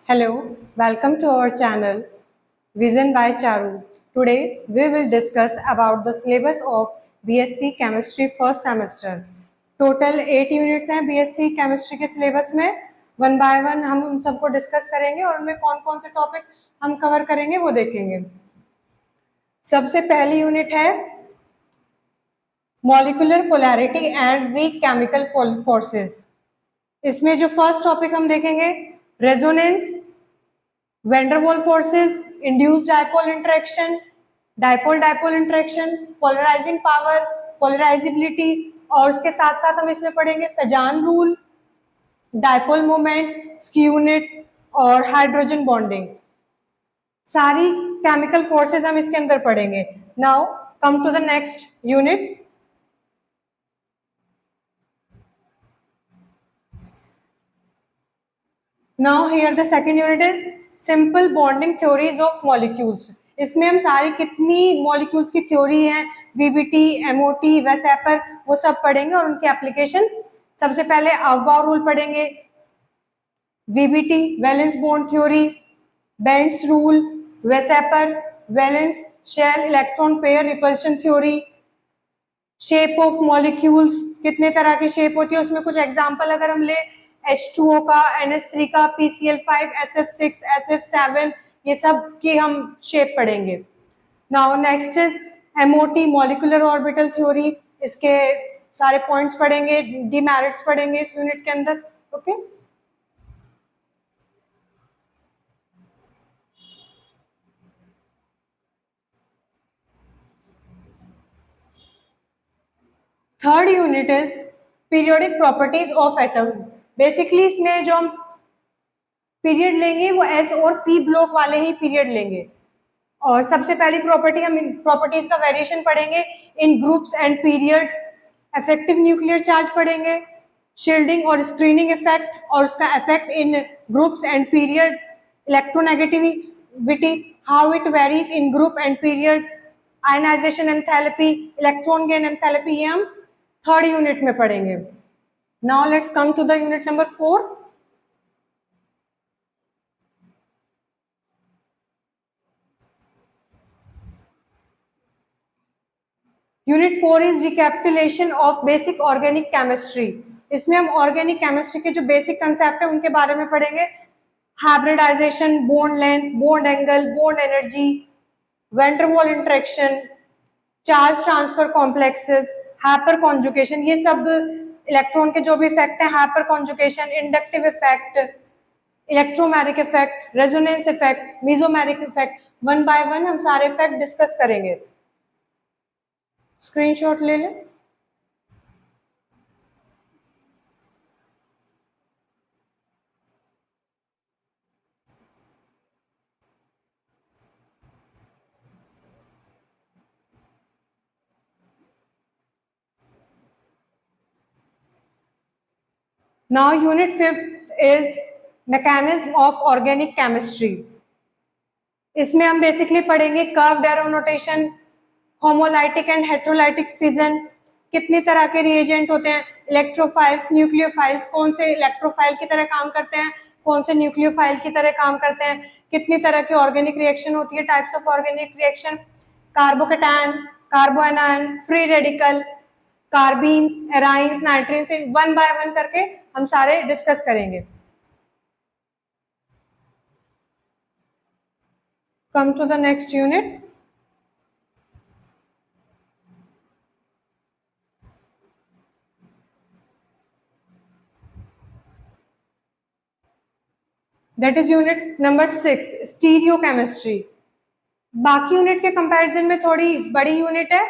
Hello, welcome to our channel Vision by Charu. Today we will discuss about the syllabus of BSc Chemistry first semester. Total 8 units हैं BSc chemistry के syllabus में. One by one हम उन सबको discuss करेंगे और उनमें कौन कौन से टॉपिक हम कवर करेंगे वो देखेंगे. सबसे पहली यूनिट है molecular polarity and weak chemical forces. इसमें जो फर्स्ट टॉपिक हम देखेंगे resonance, van der Waals forces, induced dipole interaction, dipole interaction, polarising power, polarisability, और उसके साथ साथ हम इसमें पढ़ेंगे Fajans rule, dipole moment, skew unit और हाइड्रोजन बॉन्डिंग. सारी केमिकल फोर्सेस हम इसके अंदर पढ़ेंगे. Now come to the next unit. Now here the second unit is simple bonding theories of molecules. इसमें हम सारी कितनी मॉलिक्यूल्स की थ्योरी है, वीबीटी, एमओटी, वेसेपर, वो सब पढ़ेंगे और उनकी एप्लीकेशन. सबसे पहले अफबाउ रूल पढ़ेंगे, VBT valence bond theory, Bent's rule, VSEPR valence shell electron pair repulsion theory, shape of molecules, कितने तरह की शेप होती है, उसमें कुछ एग्जांपल अगर हम ले H2O का, NH3 का, PCl5, SF6, SF7, ये सब की हम शेप पढ़ेंगे. Now next is MOT molecular orbital theory. इसके सारे पॉइंट्स पढ़ेंगे, डीमेरिट्स पढ़ेंगे इस यूनिट के अंदर. Okay third unit is periodic properties of atom. Basically इसमें जो हम पीरियड लेंगे वो एस और पी ब्लॉक वाले ही पीरियड लेंगे. और सबसे पहली प्रॉपर्टी हम प्रॉपर्टीज का वेरिएशन पढ़ेंगे in groups and periods, effective nuclear charge पढ़ेंगे, शील्डिंग और स्क्रीनिंग इफेक्ट और उसका effect in groups and period, electronegativity, how it varies in group and period, ionisation enthalpy, electron gain enthalpy, ये हम third unit में पढ़ेंगे. Now let's come to the unit number 4. Unit 4 is recapitulation of basic organic chemistry. इसमें हम organic chemistry के जो basic concept है उनके बारे में पढ़ेंगे. Hybridisation, bond length, bond angle, bond energy, van der Waals interaction, charge transfer complexes, hyper conjugation, ये सब इलेक्ट्रॉन के जो भी इफेक्ट है, hyper conjugation, inductive effect, electromagnetic effect, resonance effect, mesomagnetic effect, one by one हम सारे effect discuss करेंगे. Screenshot ले लें. Now unit 5th is mechanism of organic chemistry. इसमें हम बेसिकली पढ़ेंगे curved arrow notation, homolytic and heterolytic fission, कितनी तरह के रिएजेंट होते हैं, इलेक्ट्रोफाइल्स, न्यूक्लियोफाइल्स, कौन से इलेक्ट्रोफाइल की तरह काम करते हैं, कौन से न्यूक्लियोफाइल की तरह काम करते हैं, कितनी तरह की ऑर्गेनिक रिएक्शन होती है, types of organic reaction, carbocation, carbanion, free radical, carbenes, arynes, nitrenes, one by one करके हम सारे डिस्कस करेंगे. Come to the next unit. That is unit number 6, stereochemistry. बाकी यूनिट के कंपैरिजन में थोड़ी बड़ी यूनिट है.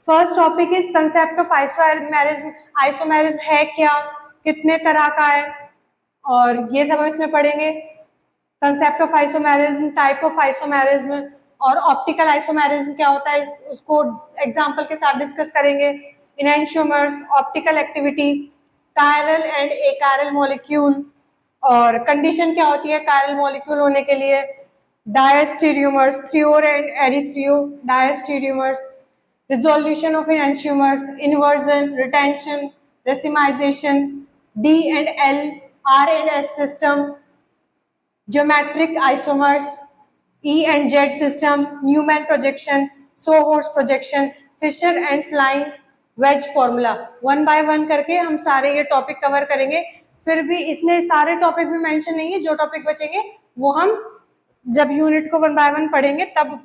First topic is concept of isomerism. Isomerism है क्या, कितने तरह का है, और ये सब हम इसमें पढ़ेंगे. Concept of isomerism, type of isomerism, और ऑप्टिकल आइसोमेरिज्म क्या होता है उसको एग्जांपल के साथ डिस्कस करेंगे. Enantiomers, optical activity, chiral and achiral molecule, और कंडीशन क्या होती है कायरल मॉलिक्यूल होने के लिए, diastereomers, threo and erythro diastereomers, resolution of enantiomers, inversion, retention, racemization, D and L RNS system, geometric isomers, E and Z system, Newman projection, Sohorst projection, Fisher and flying wedge formula. One by one करके हम सारे ये topic cover करेंगे. फिर भी इसमें सारे topic भी मेंशन नहीं है, जो टॉपिक बचेंगे वो हम जब यूनिट को वन बाय वन पढ़ेंगे तब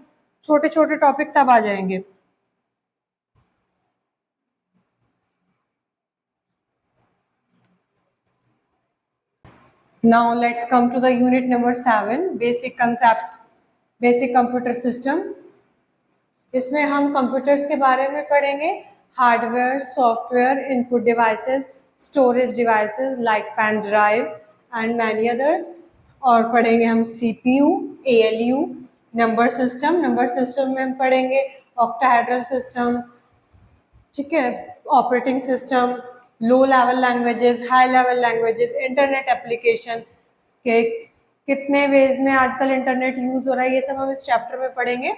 छोटे छोटे टॉपिक तब आ जाएंगे. Now let's come to the unit number 7, basic concept, basic computer system. इसमें हम कंप्यूटर्स के बारे में पढ़ेंगे. Hardware, software, input devices, storage devices like pen drive and many others. और पढ़ेंगे हम CPU, ALU, नंबर सिस्टम में हम पढ़ेंगे ऑक्टाहेड्रल सिस्टम, ठीक है, operating system, low level languages, high level languages, internet application के कितने वेज में आजकल इंटरनेट यूज हो रहा है, ये सब हम इस चैप्टर में पढ़ेंगे.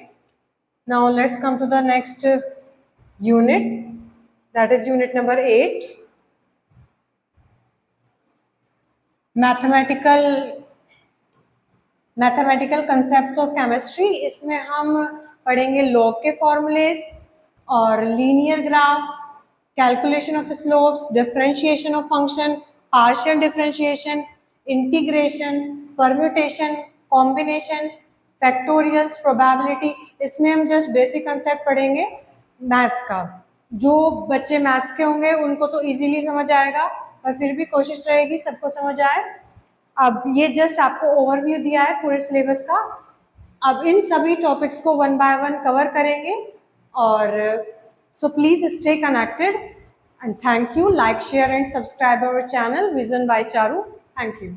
Now let's come to the next unit, that is unit number 8, mathematical concepts of chemistry. इसमें हम पढ़ेंगे लॉग के फॉर्मूलेज और linear graph, calculation of slopes, differentiation of function, partial differentiation, integration, permutation, combination, factorials, probability. इसमें हम just basic concept पढ़ेंगे maths का. जो बच्चे मैथ्स के होंगे उनको तो इजीली समझ आएगा, और फिर भी कोशिश रहेगी सबको समझ आए. अब ये जस्ट आपको ओवरव्यू दिया है पूरे सिलेबस का. अब इन सभी टॉपिक्स को वन बाय वन कवर करेंगे. और so please stay connected and thank you. Like, share and subscribe our channel vision bye Charu. Thank you.